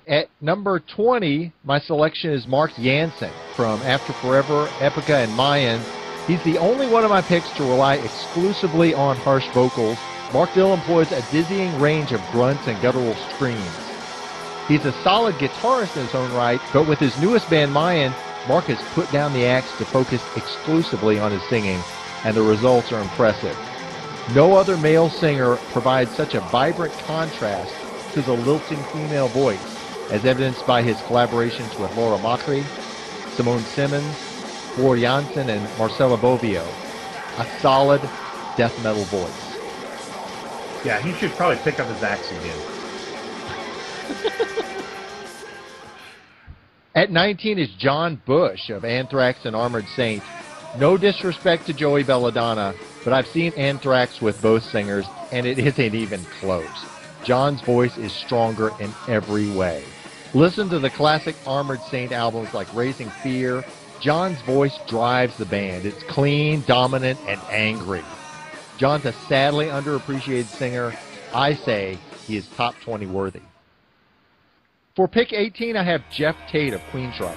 At number 20, my selection is Mark Jansen from After Forever, Epica, and Mayan. He's the only one of my picks to rely exclusively on harsh vocals. Mark Dill employs a dizzying range of grunts and guttural screams. He's a solid guitarist in his own right, but with his newest band, Mayan, Mark has put down the axe to focus exclusively on his singing, and the results are impressive. No other male singer provides such a vibrant contrast to the lilting female voice, as evidenced by his collaborations with Laura Macri, Simone Simmons, Flor Jansen, and Marcela Bovio. A solid death metal voice. Yeah, he should probably pick up his axe again. At 19 is John Bush of Anthrax and Armored Saint. No disrespect to Joey Belladonna, but I've seen Anthrax with both singers, and it isn't even close. John's voice is stronger in every way. Listen to the classic Armored Saint albums like Raising Fear. John's voice drives the band. It's clean, dominant, and angry. John's a sadly underappreciated singer. I say he is top 20 worthy. For pick 18, I have Jeff Tate of Queensryche.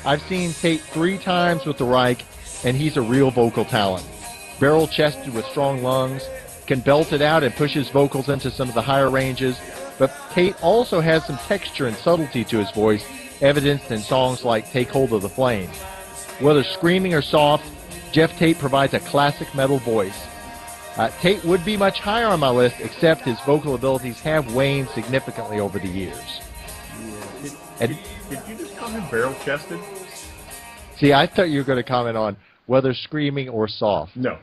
I've seen Tate 3 times with the Reich, and he's a real vocal talent. Barrel-chested with strong lungs, can belt it out and push his vocals into some of the higher ranges, but Tate also has some texture and subtlety to his voice, evidenced in songs like Take Hold of the Flame. Whether screaming or soft, Jeff Tate provides a classic metal voice. Tate would be much higher on my list, except his vocal abilities have waned significantly over the years. Yeah. Did you just call him barrel-chested? See, I thought you were going to comment on whether screaming or soft. No.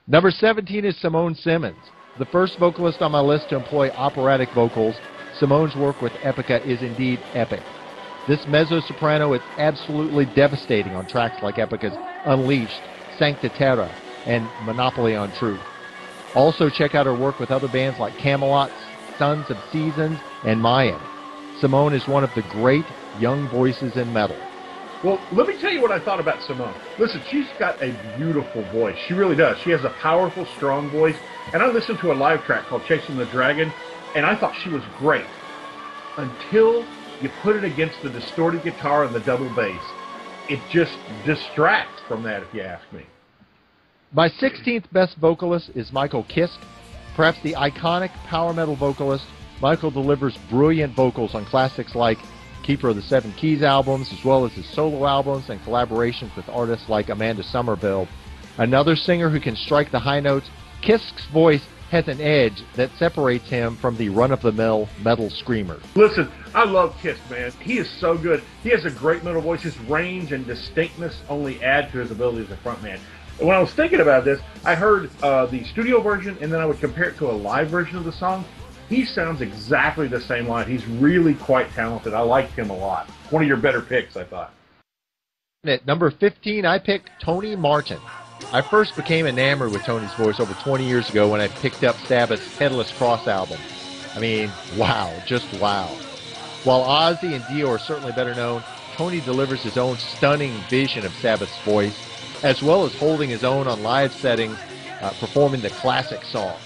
Number 17 is Simone Simmons, the first vocalist on my list to employ operatic vocals. Simone's work with Epica is indeed epic. This mezzo-soprano is absolutely devastating on tracks like Epica's Unleashed, Sancta Terra, and Monopoly on Truth. Also check out her work with other bands like Camelot, Sons of Seasons, and Mayan. Simone is one of the great young voices in metal. Well, let me tell you what I thought about Simone. Listen, she's got a beautiful voice. She really does. She has a powerful, strong voice. And I listened to a live track called Chasing the Dragon, and I thought she was great. Until you put it against the distorted guitar and the double bass. It just distracts from that, if you ask me. My 16th best vocalist is Michael Kiske. Perhaps the iconic power metal vocalist, Michael delivers brilliant vocals on classics like Keeper of the Seven Keys albums, as well as his solo albums and collaborations with artists like Amanda Somerville. Another singer who can strike the high notes, Kiske's voice has an edge that separates him from the run-of-the-mill metal screamers. Listen, I love Kiske, man. He is so good. He has a great metal voice. His range and distinctness only add to his ability as a frontman. When I was thinking about this, I heard the studio version, and then I would compare it to a live version of the song. He sounds exactly the same live. He's really quite talented. I liked him a lot. One of your better picks, I thought. At number 15, I picked Tony Martin. I first became enamored with Tony's voice over 20 years ago when I picked up Sabbath's Headless Cross album. I mean, wow, just wow. While Ozzy and Dio are certainly better known, Tony delivers his own stunning vision of Sabbath's voice, as well as holding his own on live settings, performing the classic songs.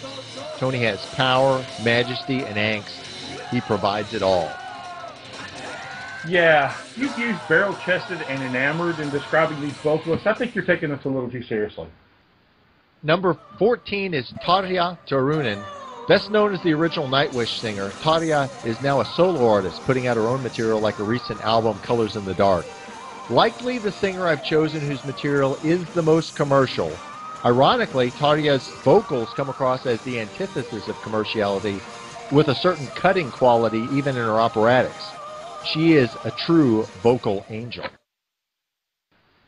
Tony has power, majesty, and angst. He provides it all. Yeah, you've used barrel-chested and enamored in describing these vocalists. I think you're taking this a little too seriously. Number 14 is Tarja Turunen. Best known as the original Nightwish singer, Tarja is now a solo artist, putting out her own material like her recent album, Colors in the Dark. Likely the singer I've chosen whose material is the most commercial. Ironically, Tarja's vocals come across as the antithesis of commerciality, with a certain cutting quality even in her operatics. She is a true vocal angel.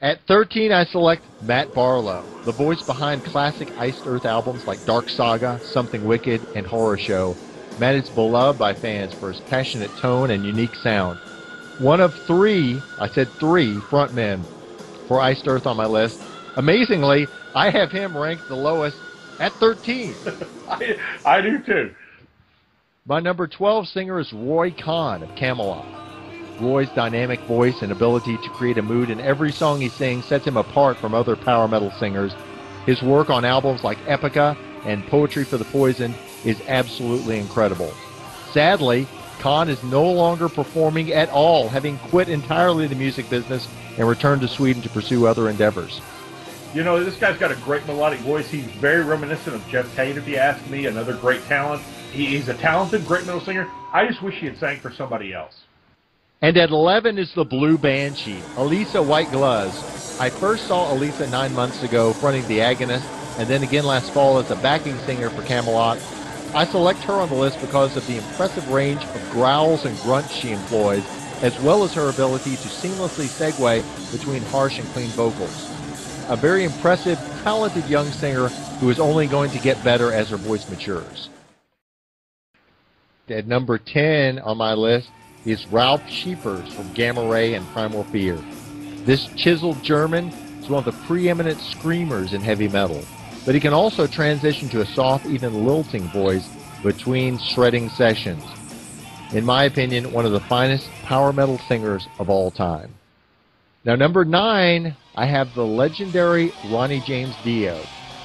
At 13, I select Matt Barlow, the voice behind classic Iced Earth albums like Dark Saga, Something Wicked, and Horror Show. Matt is beloved by fans for his passionate tone and unique sound. One of 3, I said 3, frontmen for Iced Earth on my list. Amazingly, I have him ranked the lowest at 13. I do too. My number 12 singer is Roy Khan of Camelot. Roy's dynamic voice and ability to create a mood in every song he sings sets him apart from other power metal singers. His work on albums like Epica and Poetry for the Poison is absolutely incredible. Sadly, Cohn is no longer performing at all, having quit entirely the music business and returned to Sweden to pursue other endeavors. You know, this guy's got a great melodic voice. He's very reminiscent of Jeff Cade, if you ask me, another great talent. He's a talented, great metal singer. I just wish he had sang for somebody else. And at 11 is the Blue Banshee, Elisa Whitegloves. I first saw Elisa 9 months ago fronting the Agonist, and then again last fall as a backing singer for Camelot. I select her on the list because of the impressive range of growls and grunts she employs, as well as her ability to seamlessly segue between harsh and clean vocals. A very impressive, talented young singer who is only going to get better as her voice matures. At number 10 on my list is Ralph Scheepers from Gamma Ray and Primal Fear. This chiseled German is one of the preeminent screamers in heavy metal, but he can also transition to a soft, even lilting voice between shredding sessions. In my opinion, one of the finest power metal singers of all time. Now, number 9, I have the legendary Ronnie James Dio,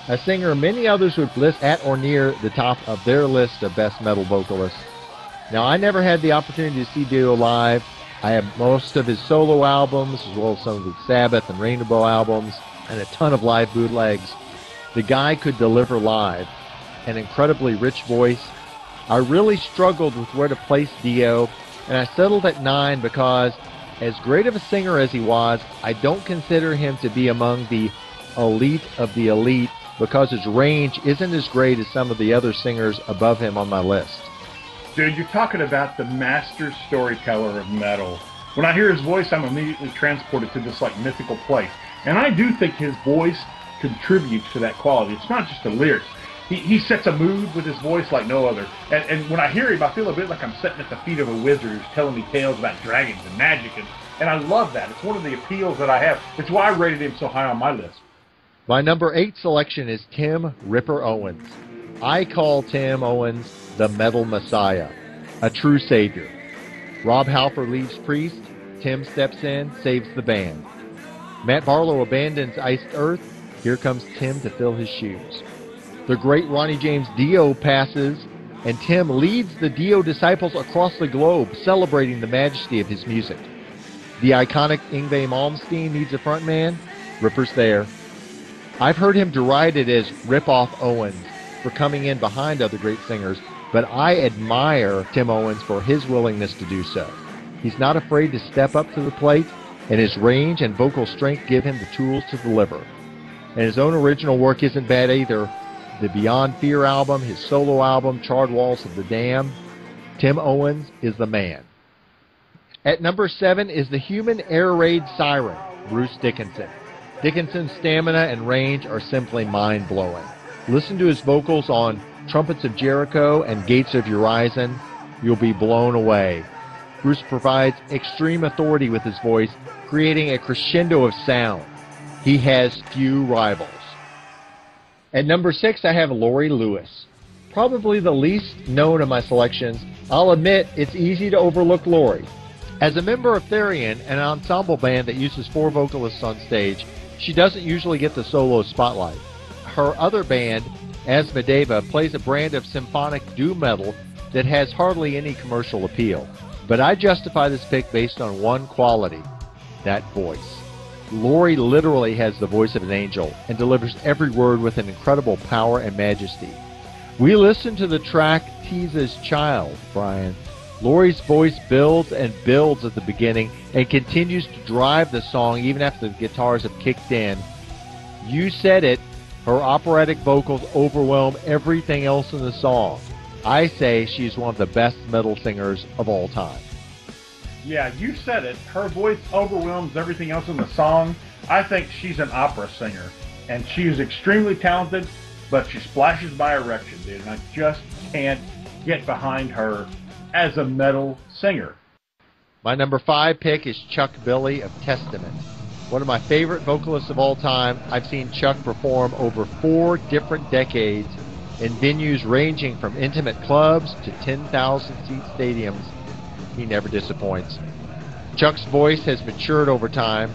a singer many others would list at or near the top of their list of best metal vocalists. Now, I never had the opportunity to see Dio live. I have most of his solo albums, as well as some of his Sabbath and Rainbow albums, and a ton of live bootlegs. The guy could deliver live, an incredibly rich voice. I really struggled with where to place Dio, and I settled at 9 because, as great of a singer as he was, I don't consider him to be among the elite of the elite because his range isn't as great as some of the other singers above him on my list. Dude, you're talking about the master storyteller of metal. When I hear his voice, I'm immediately transported to this, like, mythical place. And I do think his voice contributes to that quality. It's not just the lyrics. He sets a mood with his voice like no other. And when I hear him, I feel a bit like I'm sitting at the feet of a wizard who's telling me tales about dragons and magic. And I love that. It's one of the appeals that I have. It's why I rated him so high on my list. My number 8 selection is Tim Ripper Owens. I call Tim Owens the metal messiah, a true savior. Rob Halford leaves Priest. Tim steps in, saves the band. Matt Barlow abandons Iced Earth. Here comes Tim to fill his shoes. The great Ronnie James Dio passes, and Tim leads the Dio disciples across the globe, celebrating the majesty of his music. The iconic Yngwie Malmsteen needs a frontman. Ripper's there. I've heard him derided as rip-off Owens for coming in behind other great singers, but I admire Tim Owens for his willingness to do so. He's not afraid to step up to the plate, and his range and vocal strength give him the tools to deliver. And his own original work isn't bad either. The Beyond Fear album, his solo album, Charred Walls of the Damned. Tim Owens is the man. At number 7 is the human air raid siren, Bruce Dickinson. Dickinson's stamina and range are simply mind-blowing. Listen to his vocals on Trumpets of Jericho and Gates of Urizen. You'll be blown away. Bruce provides extreme authority with his voice, creating a crescendo of sound. He has few rivals. At number 6, I have Laurie Lewis. Probably the least known of my selections. I'll admit it's easy to overlook Laurie. As a member of Therion, an ensemble band that uses 4 vocalists on stage, she doesn't usually get the solo spotlight. Her other band, Asmodeva, plays a brand of symphonic doom metal that has hardly any commercial appeal. But I justify this pick based on one quality, that voice. Laurie literally has the voice of an angel and delivers every word with an incredible power and majesty. We listen to the track Tease's Child, Brian. Laurie's voice builds and builds at the beginning and continues to drive the song even after the guitars have kicked in. You said it, her operatic vocals overwhelm everything else in the song. I say she's one of the best metal singers of all time. Yeah, you said it. Her voice overwhelms everything else in the song. I think she's an opera singer, and she is extremely talented, but she splashes my erection, dude, and I just can't get behind her as a metal singer. My number 5 pick is Chuck Billy of Testament. One of my favorite vocalists of all time. I've seen Chuck perform over 4 different decades in venues ranging from intimate clubs to 10,000-seat stadiums. He never disappoints. Chuck's voice has matured over time.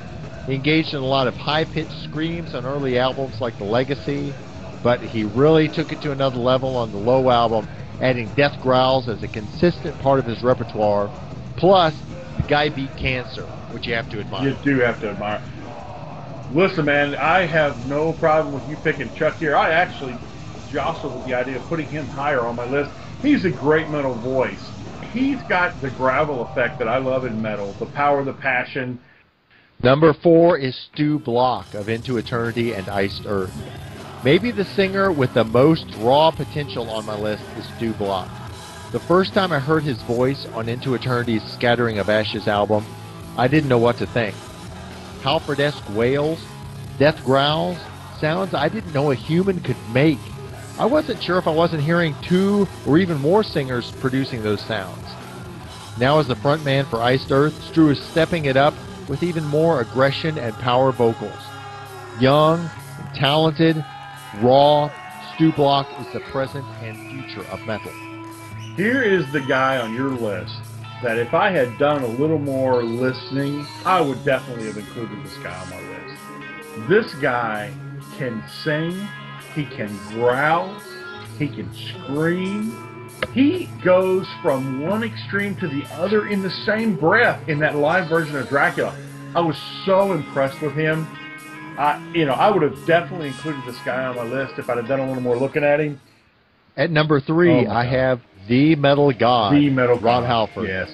He engaged in a lot of high-pitched screams on early albums like The Legacy, but he really took it to another level on the Low album adding death growls as a consistent part of his repertoire. Plus, the guy beat cancer, which you have to admire. You do have to admire. Listen, man, I have no problem with you picking Chuck here. I actually jostled with the idea of putting him higher on my list. He's a great metal voice. He's got the gravel effect that I love in metal, the power, the passion. Number 4 is Stu Block of Into Eternity and Iced Earth. Maybe the singer with the most raw potential on my list is Stu Block. The first time I heard his voice on Into Eternity's Scattering of Ashes album, I didn't know what to think. Halford-esque wails, death growls, sounds I didn't know a human could make. I wasn't sure if I wasn't hearing 2 or even more singers producing those sounds. Now as the frontman for Iced Earth, Stu is stepping it up with even more aggression and power vocals. Young and talented, raw, Stu Block is the present and future of metal. Here is the guy on your list that if I had done a little more listening, I would definitely have included this guy on my list. This guy can sing, he can growl, he can scream. He goes from one extreme to the other in the same breath in that live version of Dracula. I was so impressed with him. I would have definitely included this guy on my list if I'd have done a little more looking at him. At number 3, I have the metal god, Rob Halford. Yes.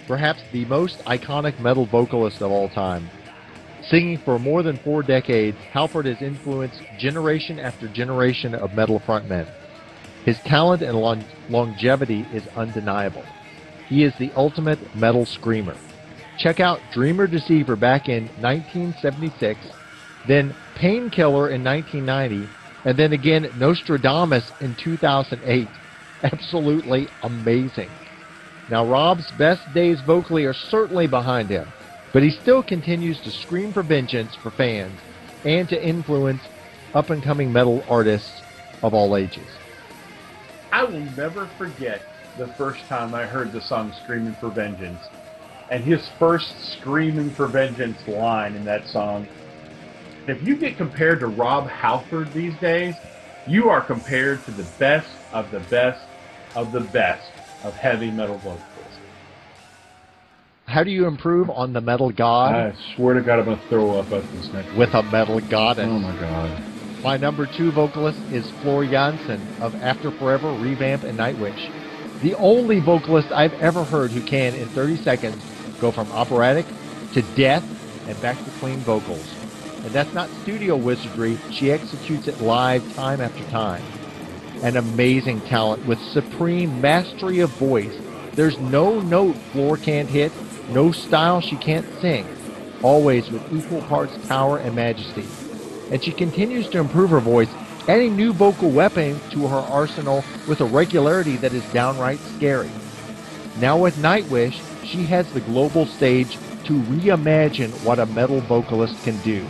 Perhaps the most iconic metal vocalist of all time. Singing for more than 4 decades, Halford has influenced generation after generation of metal frontmen. His talent and longevity is undeniable. He is the ultimate metal screamer. Check out Dreamer Deceiver back in 1976, then Painkiller in 1990, and then again Nostradamus in 2008. Absolutely amazing. Now Rob's best days vocally are certainly behind him, but he still continues to scream for vengeance for fans and to influence up-and-coming metal artists of all ages. I will never forget the first time I heard the song Screaming for Vengeance, and his first Screaming for Vengeance line in that song. If you get compared to Rob Halford these days, you are compared to the best of the best of the best of heavy metal vocals. How do you improve on the metal god? I swear to God I'm going to throw up at this next with a metal goddess. Oh my God. My number 2 vocalist is Floor Jansen of After Forever, Revamp, and Nightwish. The only vocalist I've ever heard who can, in 30 seconds, go from operatic to death and back to clean vocals. And that's not studio wizardry. She executes it live time after time. An amazing talent with supreme mastery of voice. There's no note Floor can't hit, no style she can't sing, always with equal parts power and majesty. And she continues to improve her voice, adding new vocal weapons to her arsenal with a regularity that is downright scary. Now with Nightwish, she has the global stage to reimagine what a metal vocalist can do.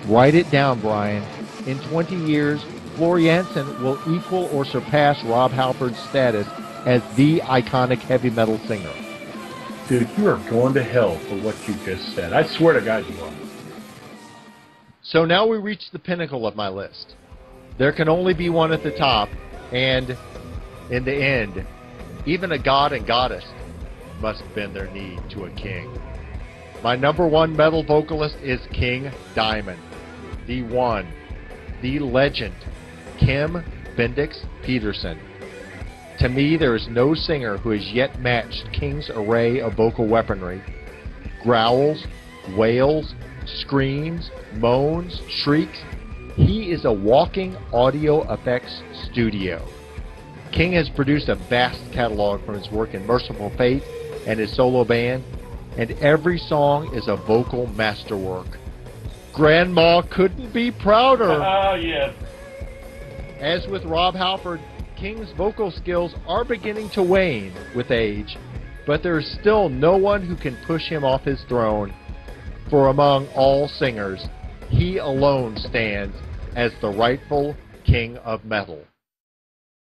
Write it down, Brian. In 20 years, Floor Jansen will equal or surpass Rob Halford's status as the iconic heavy metal singer. Dude, you are going to hell for what you just said. I swear to God you are. So now we reach the pinnacle of my list. There can only be one at the top, and in the end, even a god and goddess must bend their knee to a king. My number 1 metal vocalist is King Diamond, the one, the legend, Kim Bendix Peterson. To me, there is no singer who has yet matched King's array of vocal weaponry. Growls, wails, screams, moans, shrieks. He is a walking audio effects studio. King has produced a vast catalog from his work in Merciful Fate and his solo band, and every song is a vocal masterwork. Grandma couldn't be prouder. Oh, yes. As with Rob Halford, King's vocal skills are beginning to wane with age, but there is still no one who can push him off his throne. For among all singers, he alone stands as the rightful king of metal.